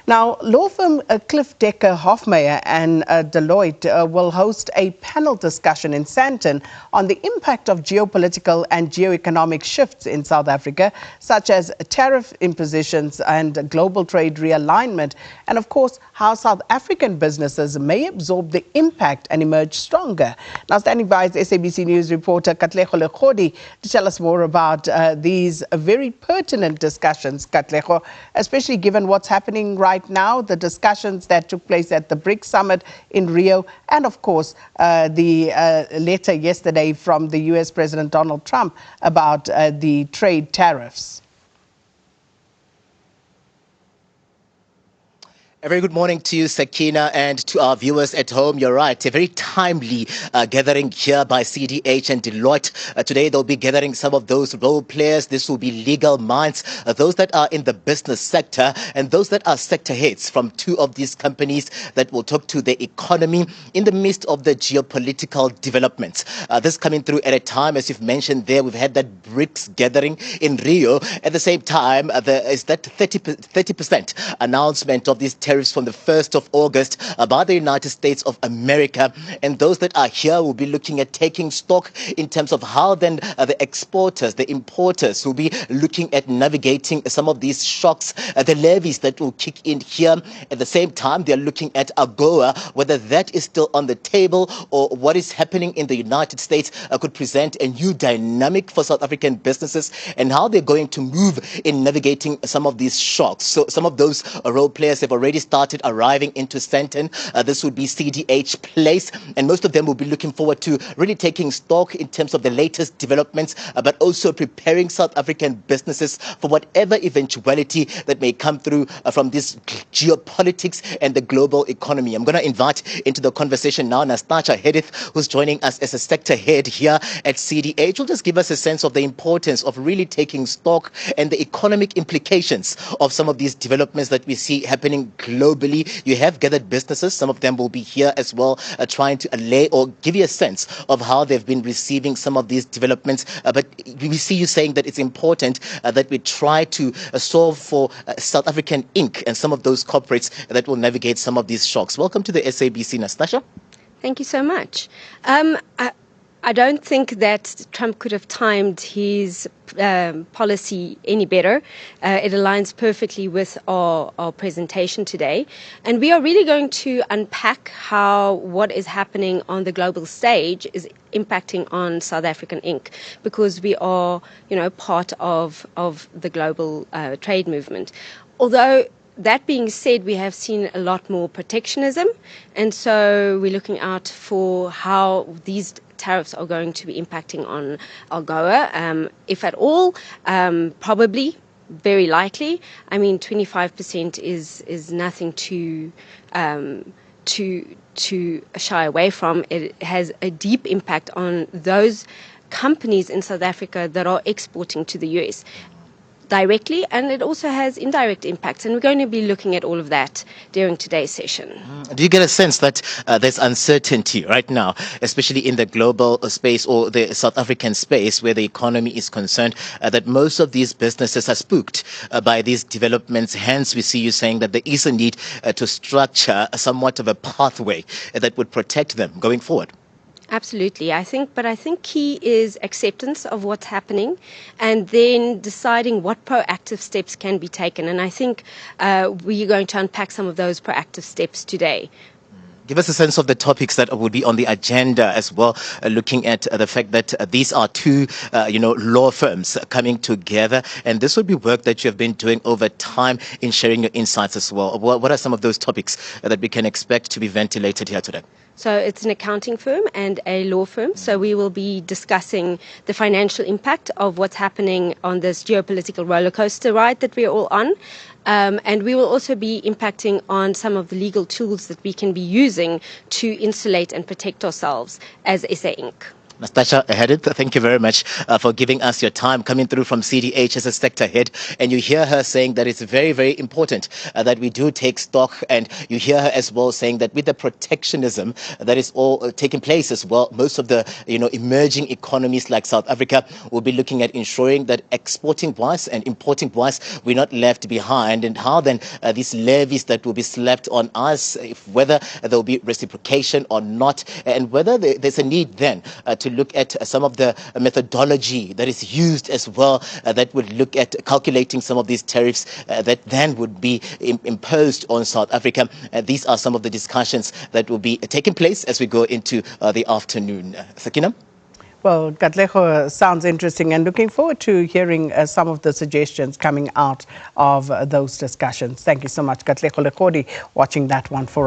Now, law firm Cliff Decker Hoffmeyer and Deloitte will host a panel discussion in Sandton on the impact of geopolitical and geo-economic shifts in South Africa, such as tariff impositions and global trade realignment, and of course, how South African businesses may absorb the impact and emerge stronger. Now, standing by is SABC News reporter Katlego Lekgodi to tell us more about these very pertinent discussions, Katlego, especially given what's happening right now, the discussions that took place at the BRICS summit in Rio, and of course, the letter yesterday from the US President Donald Trump about the trade tariffs. A very good morning to you, Sakina, and to our viewers at home. You're right, a very timely gathering here by CDH and Deloitte. Today, they'll be gathering some of those role players. This will be legal minds, those that are in the business sector and those that are sector heads from two of these companies that will talk to the economy in the midst of the geopolitical developments. This coming through at a time, as you've mentioned there, we've had that BRICS gathering in Rio. At the same time, there is that 30% announcement of these tariffs from the 1st of August by the United States of America. And those that are here will be looking at taking stock in terms of how then the exporters, the importers will be looking at navigating some of these shocks, the levies that will kick in here. At the same time, they're looking at AGOA, whether that is still on the table or what is happening in the United States could present a new dynamic for South African businesses and how they're going to move in navigating some of these shocks. So some of those role players have already started arriving into Sandton. This would be CDH Place, and most of them will be looking forward to really taking stock in terms of the latest developments, but also preparing South African businesses for whatever eventuality that may come through from this geopolitics and the global economy. I'm going to invite into the conversation now Nastascha Harduth, who's joining us as a sector head here at CDH. Will just give us a sense of the importance of really taking stock and the economic implications of some of these developments that we see happening globally. You have gathered businesses, some of them will be here as well, trying to allay or give you a sense of how they've been receiving some of these developments. But we see you saying that it's important that we try to solve for South African Inc. and some of those corporates that will navigate some of these shocks. Welcome to the SABC, Nastascha. Thank you so much. I don't think that Trump could have timed his policy any better. It aligns perfectly with our presentation today. And we are really going to unpack how what is happening on the global stage is impacting on South African Inc. because we are, part of the global trade movement. Although that being said, we have seen a lot more protectionism. And so we're looking out for how these tariffs are going to be impacting on AGOA, if at all, probably, very likely. I mean, 25% is nothing to shy away from. It has a deep impact on those companies in South Africa that are exporting to the US. Directly, and it also has indirect impacts, and we're going to be looking at all of that during today's session. Do you get a sense that there's uncertainty right now, especially in the global space or the South African space where the economy is concerned, that most of these businesses are spooked by these developments? Hence, we see you saying that there is a need to structure somewhat of a pathway that would protect them going forward. Absolutely. I think key is acceptance of what's happening and then deciding what proactive steps can be taken. And I think we're going to unpack some of those proactive steps today. Give us a sense of the topics that would be on the agenda as well, looking at the fact that these are two, law firms coming together. And this would be work that you have been doing over time in sharing your insights as well. What are some of those topics that we can expect to be ventilated here today? So it's an accounting firm and a law firm. So we will be discussing the financial impact of what's happening on this geopolitical roller coaster ride that we're all on. And we will also be impacting on some of the legal tools that we can be using to insulate and protect ourselves as SA Inc. Nastascha Harduth, thank you very much for giving us your time, coming through from CDH as a sector head. And you hear her saying that it's very, very important that we do take stock. And you hear her as well saying that with the protectionism that is all taking place as well, most of the emerging economies like South Africa will be looking at ensuring that exporting wise and importing wise, we're not left behind. And how then these levies that will be slapped on us, whether there will be reciprocation or not, and whether there's a need then to look at some of the methodology that is used as well that would look at calculating some of these tariffs that then would be imposed on South Africa. These are some of the discussions that will be taking place as we go into the afternoon. Sakina? Well, Katlego sounds interesting, and looking forward to hearing some of the suggestions coming out of those discussions. Thank you so much, Katlego Lekodi, watching that one for us.